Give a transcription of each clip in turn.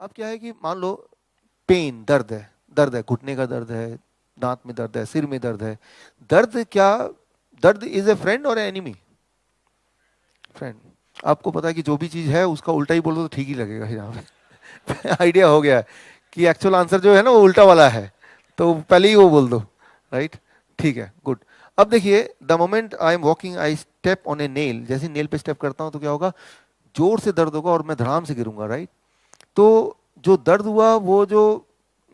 अब क्या है कि मान लो पेन, दर्द है, घुटने का दर्द है, दांत में दर्द है, सिर में दर्द है। दर्द क्या, दर्द इज ए फ्रेंड और एनिमी? फ्रेंड। आपको पता है कि जो भी चीज है उसका उल्टा ही बोल दो तो ठीक ही लगेगा यहाँ पे। आइडिया हो गया है कि एक्चुअल आंसर जो है ना वो उल्टा वाला है, तो पहले ही वो बोल दो। राइट, ठीक है, गुड। अब देखिए, the moment I am walking I step on A nail, जैसे नेल पे स्टेप करता हूँ तो क्या होगा, जोर से दर्द होगा और मैं धड़ाम से गिरूंगा। राइट, तो जो दर्द हुआ वो जो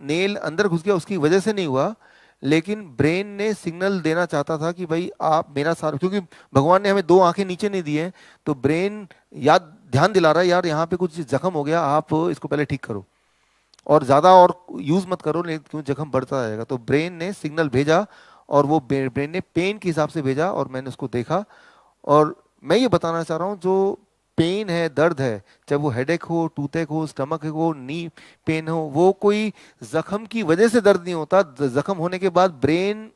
नेल अंदर घुस गया उसकी वजह से नहीं हुआ, लेकिन ब्रेन ने सिग्नल देना चाहता था कि भाई आप मेरा साथ, क्योंकि भगवान ने हमें दो आंखें नीचे नहीं दी हैं, तो ब्रेन याद ध्यान दिला रहा है यार यहाँ पे कुछ जख्म हो गया, आप इसको पहले ठीक करो और ज्यादा और यूज मत करो नहीं क्यों जख्म बढ़ता जाएगा। तो ब्रेन ने सिग्नल भेजा और वो ब्रेन ने पेन के हिसाब से भेजा और मैंने उसको देखा। और मैं ये बताना चाह रहा हूँ, जो पेन है, दर्द है, चाहे वो हेडेक हो, टूथेक हो, स्टमक हो, नी पेन हो, वो कोई जख्म की वजह से दर्द नहीं होता। जख्म होने के बाद ब्रेन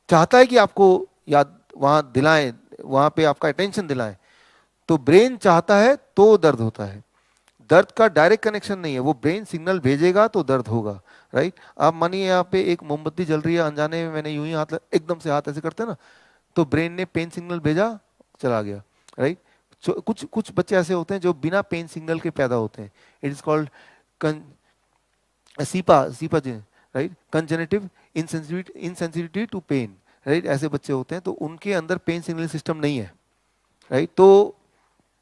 चाहता है कि आपको याद वहां दिलाएं, वहां पे आपका अटेंशन दिलाएं, तो ब्रेन चाहता है तो दर्द होता है। दर्द का डायरेक्ट कनेक्शन नहीं है, वो ब्रेन सिग्नल भेजेगा तो दर्द होगा। राइट, आप मानिए यहाँ पे एक मोमबत्ती जल रही है, अनजाने में मैंने यूं ही हाथ एकदम से हाथ ऐसे करते हैं ना, तो ब्रेन ने पेन सिग्नल भेजा, चला गया। राइट, कुछ कुछ बच्चे ऐसे होते हैं जो बिना पेन सिग्नल के पैदा होते हैं, it is called CIPA CIPA जी। Right, congenital insensitivity to pain. Right, ऐसे बच्चे होते हैं तो उनके अंदर पेन सिग्नल सिस्टम नहीं है। राइट, तो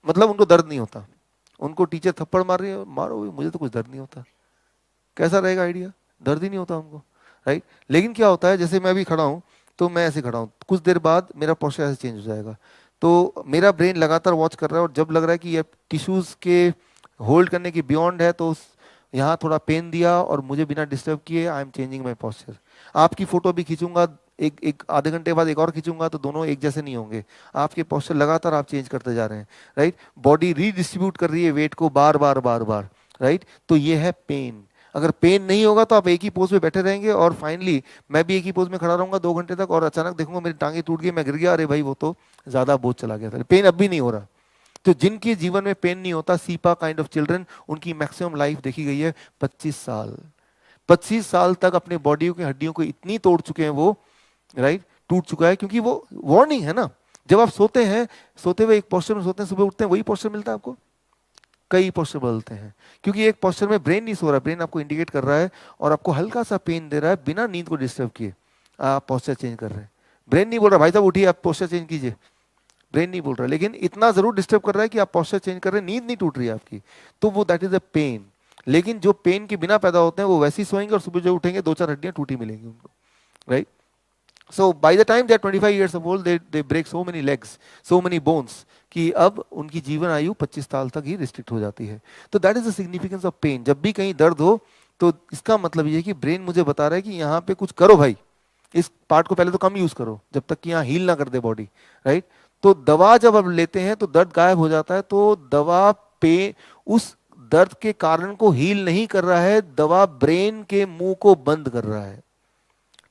मतलब उनको दर्द नहीं होता, उनको टीचर थप्पड़ मार रही है, मारो भी, मुझे तो कुछ दर्द नहीं होता। कैसा रहेगा आइडिया, दर्द ही नहीं होता उनको। राइट, लेकिन क्या होता है, जैसे मैं अभी खड़ा हूँ, तो मैं ऐसे खड़ा हूँ, कुछ देर बाद मेरा पोस्चर ऐसे चेंज हो जाएगा, तो मेरा ब्रेन लगातार वॉच कर रहा है, और जब लग रहा है कि ये टिश्यूज के होल्ड करने की बियॉन्ड है, तो यहाँ थोड़ा पेन दिया और मुझे बिना डिस्टर्ब किए I am changing my posture. आपकी फोटो भी खींचूंगा, एक एक आधे घंटे बाद एक और खींचूंगा, तो दोनों एक जैसे नहीं होंगे। आपके पोस्चर लगातार आप चेंज करते जा रहे हैं। राइट, बॉडी रीडिस्ट्रीब्यूट कर रही है वेट को बार बार बार बार। राइट, तो ये है पेन। अगर पेन नहीं होगा तो आप एक ही पोज में बैठे रहेंगे, और फाइनली मैं भी एक ही पोज में खड़ा रहूंगा 2 घंटे तक, और अचानक देखूंगा मेरी टांगे टूट गई, मैं गिर गया, अरे भाई वो तो ज्यादा बोझ चला गया था, पेन अब भी नहीं हो रहा। तो जिनके जीवन में पेन नहीं होता, सीपा काइंड ऑफ चिल्ड्रन, उनकी मैक्सिमम लाइफ देखी गई है 25 साल। 25 साल तक अपने बॉडी की हड्डियों को इतनी तोड़ चुके हैं वो। राइट, टूट चुका है, क्योंकि वो वार्निंग है ना। जब आप सोते हैं, सोते हुए एक पोस्चर में सोते हैं, सुबह उठते हैं वही पोस्चर मिलता है आपको, कई पोस्चर बदलते हैं, क्योंकि एक पोस्चर में ब्रेन नहीं सो रहा, ब्रेन आपको इंडिकेट कर रहा है और आपको हल्का सा पेन दे रहा है बिना नींद को डिस्टर्ब किए, आप पोस्चर चेंज कर रहे हैं। ब्रेन नहीं बोल रहा भाई साहब उठिए आप पोस्चर चेंज कीजिए, ब्रेन नहीं बोल रहा, लेकिन इतना जरूर डिस्टर्ब कर रहा है कि आप पोस्चर चेंज कर रहे हैं, नींद नहीं टूट रही है आपकी, तो वो दैट इज अ पेन। लेकिन जो पेन के बिना पैदा होते हैं वो वैसे ही सोएंगे और सुबह जो उठेंगे दो चार हड्डियां टूटी मिलेंगी उनको। Right, so by the time they are 25 years of old they break so many legs, so many bones, कि अब उनकी जीवन आयु 25 साल तक ही रिस्ट्रिक्ट हो जाती है। तो that is the significance of pain. जब भी कहीं दर्द हो तो इसका मतलब ये है कि ब्रेन मुझे बता रहा है कि यहाँ पे कुछ करो भाई, इस पार्ट को पहले तो कम यूज करो जब तक कि यहाँ हील ना कर दे बॉडी। राइट, तो दवा जब अब लेते हैं तो दर्द गायब हो जाता है, तो दवा पे उस दर्द के कारण को हील नहीं कर रहा है, दवा ब्रेन के मुंह को बंद कर रहा है।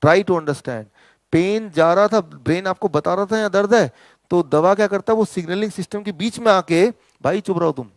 ट्राई टू अंडरस्टैंड, पेन जा रहा था, ब्रेन आपको बता रहा था यहाँ दर्द है, तो दवा क्या करता है, वो सिग्नलिंग सिस्टम के बीच में आके भाई चुप रहो तुम,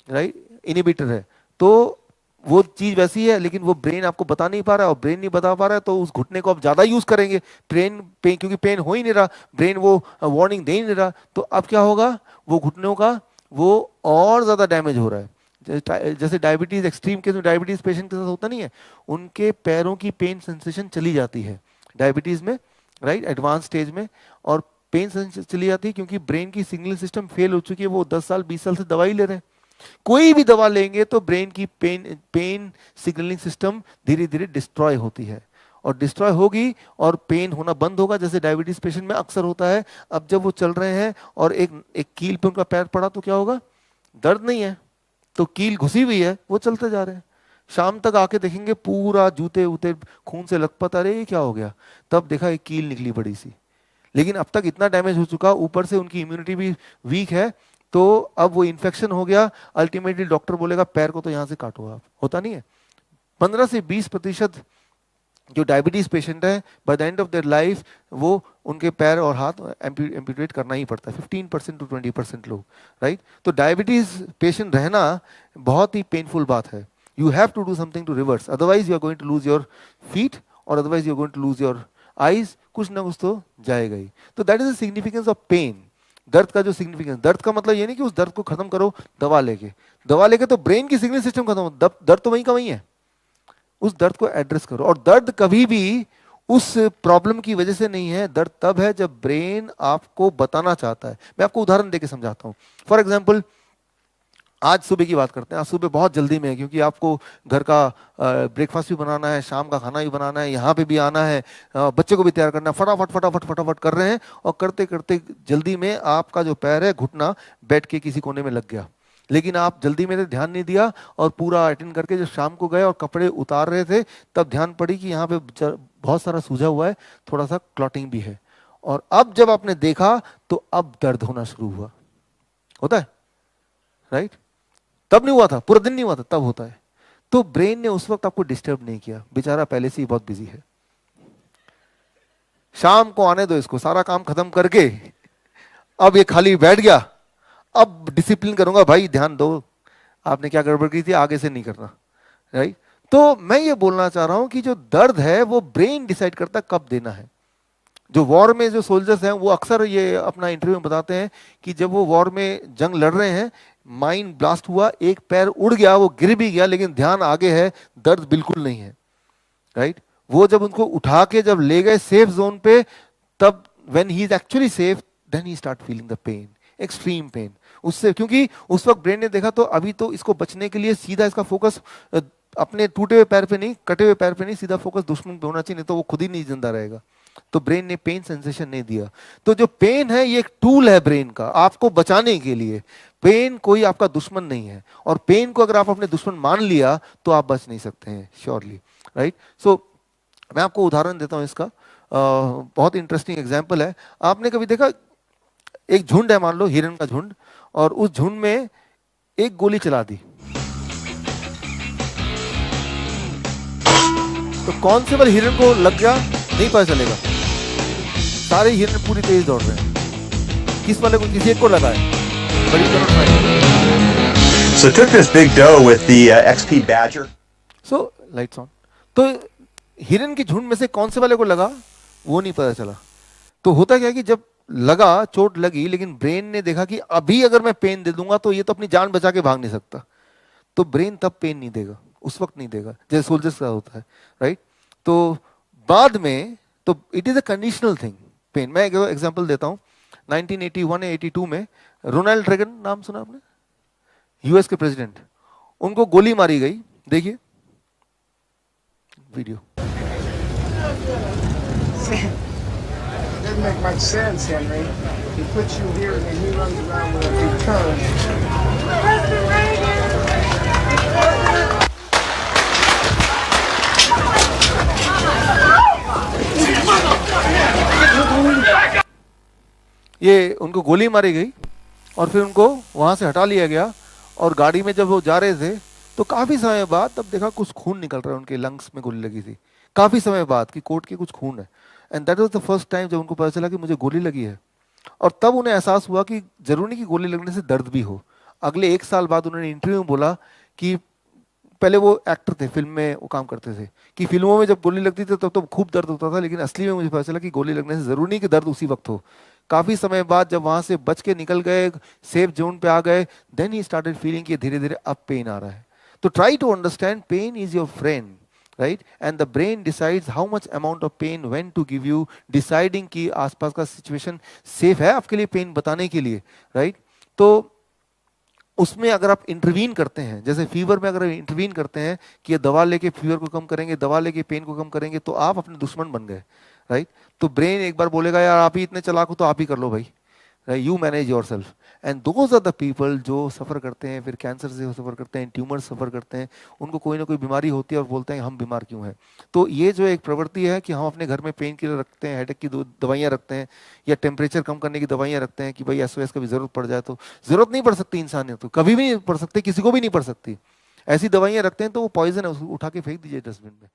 राइट, इनिबिटर है। तो वो चीज वैसी है, लेकिन वो ब्रेन आपको बता नहीं पा रहा है, और ब्रेन नहीं बता पा रहा है तो उस घुटने को आप ज्यादा यूज करेंगे, ब्रेन पेन, क्योंकि पेन हो ही नहीं रहा, ब्रेन वो वार्निंग दे ही नहीं रहा, तो अब क्या होगा, वो घुटनों का वो और ज्यादा डैमेज हो रहा है। जैसे डायबिटीज, एक्सट्रीम केस में डायबिटीज पेशेंट के साथ होता नहीं है, उनके पैरों की पेन सेंसेशन चली जाती है डायबिटीज में, राइट, एडवांस स्टेज में, और पेन सेंसेशन चली जाती है क्योंकि ब्रेन की सिग्नल सिस्टम फेल हो चुकी है, वो 10 साल 20 साल से दवाई ले रहे हैं। कोई भी दवा लेंगे तो ब्रेन की पेन पेन सिग्नलिंग सिस्टम धीरे धीरे डिस्ट्रॉय होती है, और डिस्ट्रॉय होगी और पेन होना बंद होगा, जैसे डायबिटीज पेशेंट में अक्सर होता है। अब जब वो चल रहे हैं और एक एक कील पे उनका पैर पड़ा तो क्या होगा, दर्द नहीं है, तो कील घुसी हुई है, वो चलते जा रहे हैं, शाम तक आके देखेंगे पूरा जूते उते खून से लथपथ, अरे ये क्या हो गया, तब देखा एक कील निकली बड़ी सी। लेकिन अब तक इतना डैमेज हो चुका, ऊपर से उनकी इम्यूनिटी भी वीक है, तो अब वो इन्फेक्शन हो गया, अल्टीमेटली डॉक्टर बोलेगा पैर को तो यहां से काटो आप, होता नहीं है। 15 से 20% जो डायबिटीज पेशेंट है by the end of their life वो उनके पैर और हाथ एम्पूटेट करना ही पड़ता है, 15% टू 20% लोग, राइट। तो डायबिटीज पेशेंट रहना बहुत ही पेनफुल बात है। You have to do something to reverse, otherwise you are going to lose your feet और otherwise you are going to lose your eyes, कुछ ना कुछ तो जाएगा ही। तो that is the significance of pain. दर्द का जो सिग्निफिकेंस, दर्द का मतलब ये नहीं कि उस दर्द को खत्म करो दवा लेके तो ब्रेन की सिग्नल सिस्टम खत्म हो, दर्द तो वहीं का वहीं है। उस दर्द को एड्रेस करो, और दर्द कभी भी उस प्रॉब्लम की वजह से नहीं है, दर्द तब है जब ब्रेन आपको बताना चाहता है। मैं आपको उदाहरण देके समझाता हूं। फॉर एग्जांपल, आज सुबह की बात करते हैं। आज सुबह बहुत जल्दी में है क्योंकि आपको घर का ब्रेकफास्ट भी बनाना है, शाम का खाना भी बनाना है, यहाँ पे भी आना है, बच्चे को भी तैयार करना है, फटाफट फटाफट फटाफट कर रहे हैं, और करते करते जल्दी में आपका जो पैर है घुटना बेड के किसी कोने में लग गया। लेकिन आप जल्दी में ध्यान नहीं दिया और पूरा अटेंड करके जब शाम को गए और कपड़े उतार रहे थे तब ध्यान पड़ी कि यहाँ पे बहुत सारा सूजा हुआ है, थोड़ा सा क्लॉटिंग भी है। और अब जब आपने देखा तो अब दर्द होना शुरू हुआ। होता है, राइट? तब नहीं हुआ था, पूरा दिन नहीं हुआ था, तब होता है। तो ब्रेन ने उस वक्त आपको डिस्टर्ब नहीं किया, बेचारा पहले से ही बहुत बिजी है। शाम को आने दो इसको, सारा काम खत्म करके अब ये खाली बैठ गया, अब डिसिप्लिन करूंगा, भाई ध्यान दो, आपने क्या गड़बड़ की थी, आगे से नहीं करना, राइट? तो मैं ये बोलना चाह रहा हूं कि जो दर्द है वो ब्रेन डिसाइड करता है कब देना है। जो वॉर में जो सोल्जर्स हैं वो अक्सर ये अपना इंटरव्यू में बताते हैं कि जब वो वॉर में जंग लड़ रहे हैं, माइन ब्लास्ट हुआ, एक पैर उड़ गया, वो गिर भी गया, लेकिन ध्यान आगे है, दर्द बिल्कुल नहीं है, राइट? वो जब उनको उठा के जब ले गए सेफ जोन पे, तब when he is actually safe, then he start feeling the pain, extreme pain. उससे, क्योंकि उस वक्त ब्रेन ने देखा तो अभी तो इसको बचने के लिए सीधा इसका फोकस अपने टूटे हुए पैर पे नहीं, कटे हुए पैर पे नहीं, सीधा फोकस दुश्मन पे होना चाहिए, नहीं तो वो खुद ही नहीं जिंदा रहेगा। तो ब्रेन ने पेन सेंसेशन नहीं दिया। तो जो पेन है ये एक टूल है ब्रेन का आपको बचाने के लिए। पेन कोई आपका दुश्मन नहीं है, और पेन को अगर आप अपने दुश्मन मान लिया तो आप बच नहीं सकते हैं, श्योरली, राइट? सो मैं आपको उदाहरण देता हूं इसका, बहुत इंटरेस्टिंग एग्जाम्पल है। आपने कभी देखा, एक झुंड है, मान लो हिरन का झुंड, और उस झुंड में एक गोली चला दी, तो कौन से वाले हिरन को लग गया नहीं पता चलेगा, सारे हिरन पूरी तेज दौड़ रहे हैं, किस वाले को, किसी एक को लगा है, बड़ी So took this big doe with the XP badger. So lights on. तो हिरन की झुंड में से कौन से वाले को लगा वो नहीं पता चला। तो होता क्या है कि जब लगा, चोट लगी, लेकिन ब्रेन ने देखा कि अभी अगर मैं पेन दे दूंगा तो ये तो अपनी जान बचा के भाग नहीं सकता, तो ब्रेन तब पेन नहीं देगा, उस वक्त नहीं देगा, जैसे सोल्जर्स का होता है, राइट? तो बाद में तो it is a conditional thing, pain. मैं एक एग्जांपल देता हूं, 1981 या 82 में रोनाल्ड रेगन, नाम सुना आपने? यूएस के प्रेसिडेंट, उनको गोली मारी गई, देखिए video. Doesn't make much sense, Henry. He puts you here and then he runs around with a big gun. ये उनको गोली मारी गई और फिर उनको वहां से हटा लिया गया, और गाड़ी में जब वो जा रहे थे तो काफी समय बाद तब देखा कुछ खून निकल रहा है, उनके लंग्स में गोली लगी थी, काफी समय बाद कि कोट के कुछ खून है। And that was the first time जब उनको पता चला कि मुझे गोली लगी है, और तब उन्हें एहसास हुआ कि जरूरी नहीं कि गोली लगने से दर्द भी हो। अगले 1 साल बाद उन्होंने इंटरव्यू में बोला कि पहले वो एक्टर थे, फिल्म में वो काम करते थे, कि फिल्मों में जब गोली लगती थी तब तो खूब दर्द होता था, लेकिन असली में मुझे पता चला कि गोली लगने से जरूरी नहीं कि दर्द उसी वक्त हो। काफी समय बाद जब वहां से बच के निकल गए, सेफ जोन पे आ गए, देन ही स्टार्टेड फीलिंग कि धीरे धीरे अब पेन आ रहा है। तो try to understand, pain is your friend, right? And the brain decides how much amount of pain when to give you, deciding कि आसपास का सिचुएशन सेफ है आपके लिए पेन बताने के लिए, राइट? तो उसमें अगर आप इंटरवीन करते हैं, जैसे फीवर में अगर इंटरवीन करते हैं कि ये दवा लेके फीवर को कम करेंगे, दवा लेके पेन को कम करेंगे, तो आप अपने दुश्मन बन गए, राइट? तो ब्रेन एक बार बोलेगा यार आप ही इतने चालाक हो तो आप ही कर लो भाई, you manage yourself. And those are the people जो सफर करते हैं, फिर कैंसर से सफर करते हैं, ट्यूमर सफर करते हैं, उनको कोई ना कोई बीमारी होती है और बोलते हैं हम बीमार क्यों हैं। तो ये जो एक प्रवृत्ति है कि हम अपने घर में पेन किलर रखते हैं, हेडेक की दवाइयाँ रखते हैं, या टेम्परेचर कम करने की दवाइयाँ रखते हैं कि भाई SOS कभी जरूरत पड़ जाए तो। जरूरत नहीं पड़ सकती इंसानियत को, कभी भी नहीं पड़ सकती, किसी को भी नहीं पड़ सकती। ऐसी दवाइयाँ रखते हैं तो वो पॉइजन है, उसको उठा के फेंक दीजिए डस्टबिन में।